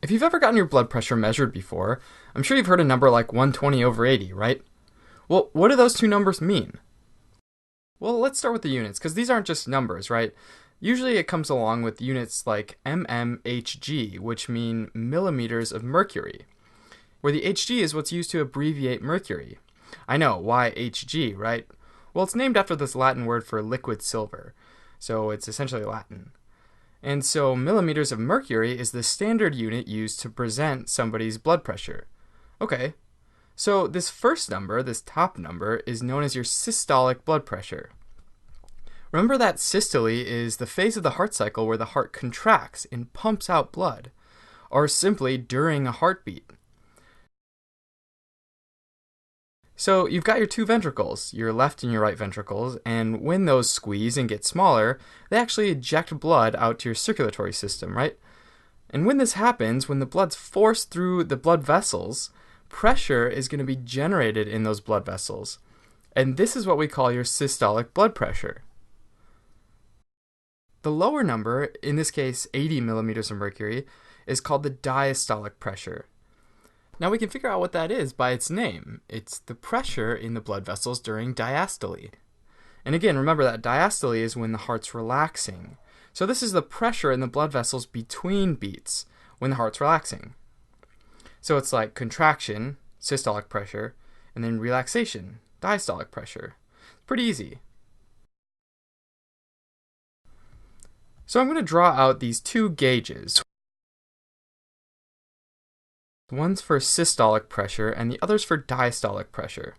If you've ever gotten your blood pressure measured before, I'm sure you've heard a number like 120 over 80, right? Well, what do those two numbers mean? Well, let's start with the units, because these aren't just numbers, right? Usually it comes along with units like mmHg, which mean millimeters of mercury, where the Hg is what's used to abbreviate mercury. I know, why Hg, right? Well, it's named after this Latin word for liquid silver, so it's essentially Latin. And so millimeters of mercury is the standard unit used to present somebody's blood pressure. Okay, so this first number, this top number, is known as your systolic blood pressure. Remember that systole is the phase of the heart cycle where the heart contracts and pumps out blood, or simply during a heartbeat. So you've got your two ventricles, your left and your right ventricles, and when those squeeze and get smaller, they actually eject blood out to your circulatory system, right? And when this happens, when the blood's forced through the blood vessels, pressure is going to be generated in those blood vessels. And this is what we call your systolic blood pressure. The lower number, in this case 80 millimeters of mercury, is called the diastolic pressure. Now we can figure out what that is by its name. It's the pressure in the blood vessels during diastole. And again, remember that diastole is when the heart's relaxing. So this is the pressure in the blood vessels between beats when the heart's relaxing. So it's like contraction, systolic pressure, and then relaxation, diastolic pressure. Pretty easy. So I'm going to draw out these two gauges. One's for systolic pressure and the other's for diastolic pressure.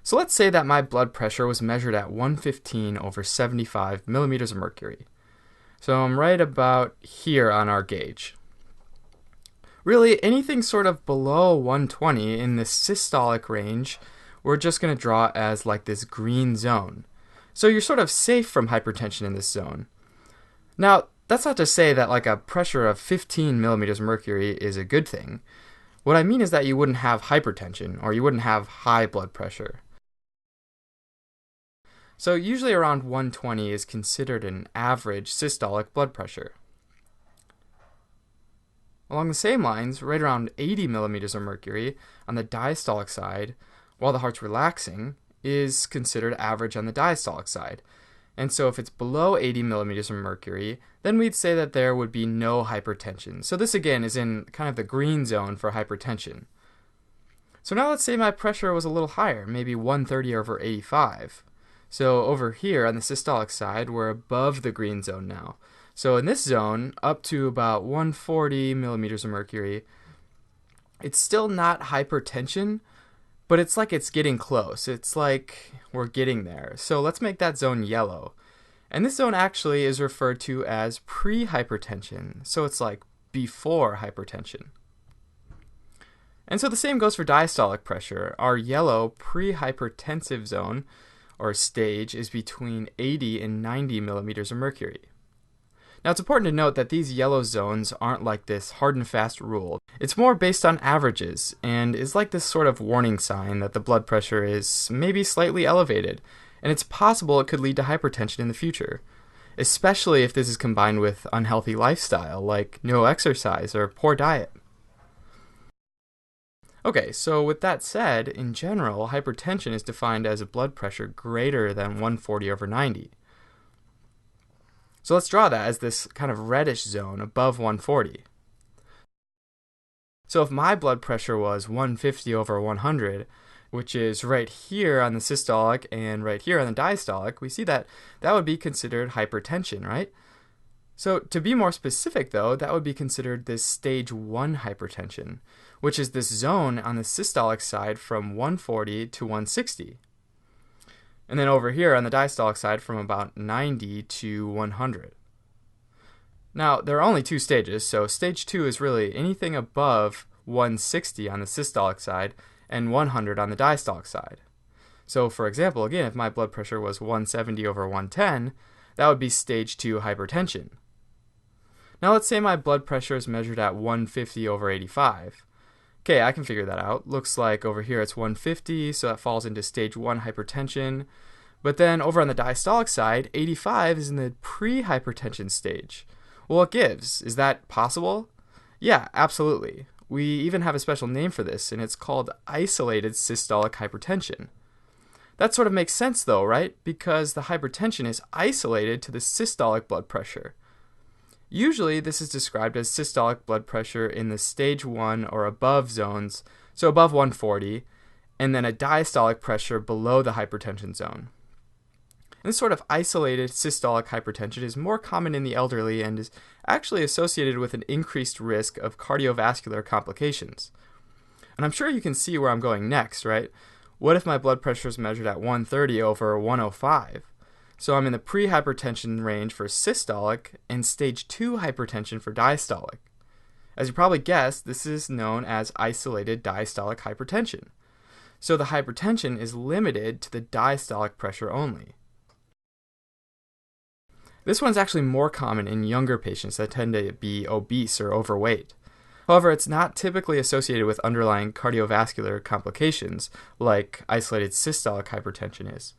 So let's say that my blood pressure was measured at 115 over 75 millimeters of mercury. So I'm right about here on our gauge. Really, anything sort of below 120 in the systolic range, we're just going to draw as like this green zone. So you're sort of safe from hypertension in this zone. Now, that's not to say that like a pressure of 15 millimeters of mercury is a good thing. What I mean is that you wouldn't have hypertension or you wouldn't have high blood pressure. So usually around 120 is considered an average systolic blood pressure. Along the same lines, right around 80 millimeters of mercury on the diastolic side, while the heart's relaxing, is considered average on the diastolic side. And so if it's below 80 millimeters of mercury, then we'd say that there would be no hypertension. So this again is in kind of the green zone for hypertension. So now let's say my pressure was a little higher, maybe 130 over 85. So over here on the systolic side, we're above the green zone now. So in this zone, up to about 140 millimeters of mercury, it's still not hypertension, but it's like it's getting close. It's like we're getting there. So let's make that zone yellow. And this zone actually is referred to as pre-hypertension. So it's like before hypertension. And so the same goes for diastolic pressure. Our yellow pre-hypertensive zone or stage is between 80 and 90 millimeters of mercury. Now it's important to note that these yellow zones aren't like this hard and fast rule. It's more based on averages and is like this sort of warning sign that the blood pressure is maybe slightly elevated, and it's possible it could lead to hypertension in the future, especially if this is combined with unhealthy lifestyle like no exercise or poor diet. Okay, so with that said, in general, hypertension is defined as a blood pressure greater than 140 over 90. So let's draw that as this kind of reddish zone above 140. So if my blood pressure was 150 over 100, which is right here on the systolic and right here on the diastolic, we see that that would be considered hypertension, right? So to be more specific though, that would be considered this stage 1 hypertension, which is this zone on the systolic side from 140 to 160. And then over here on the diastolic side from about 90 to 100. Now, there are only two stages, so stage 2 is really anything above 160 on the systolic side and 100 on the diastolic side. So for example, again, if my blood pressure was 170 over 110, that would be stage 2 hypertension. Now let's say my blood pressure is measured at 150 over 85. Okay, I can figure that out. Looks like over here it's 150, so that falls into stage 1 hypertension. But then over on the diastolic side, 85 is in the pre-hypertension stage. Well, what gives? Is that possible? Yeah, absolutely. We even have a special name for this, and it's called isolated systolic hypertension. That sort of makes sense though, right? Because the hypertension is isolated to the systolic blood pressure. Usually, this is described as systolic blood pressure in the stage 1 or above zones, so above 140, and then a diastolic pressure below the hypertension zone. And this sort of isolated systolic hypertension is more common in the elderly and is actually associated with an increased risk of cardiovascular complications. And I'm sure you can see where I'm going next, right? What if my blood pressure is measured at 130 over 105? So I'm in the pre-hypertension range for systolic and stage 2 hypertension for diastolic. As you probably guessed, this is known as isolated diastolic hypertension. So the hypertension is limited to the diastolic pressure only. This one's actually more common in younger patients that tend to be obese or overweight. However, it's not typically associated with underlying cardiovascular complications like isolated systolic hypertension is.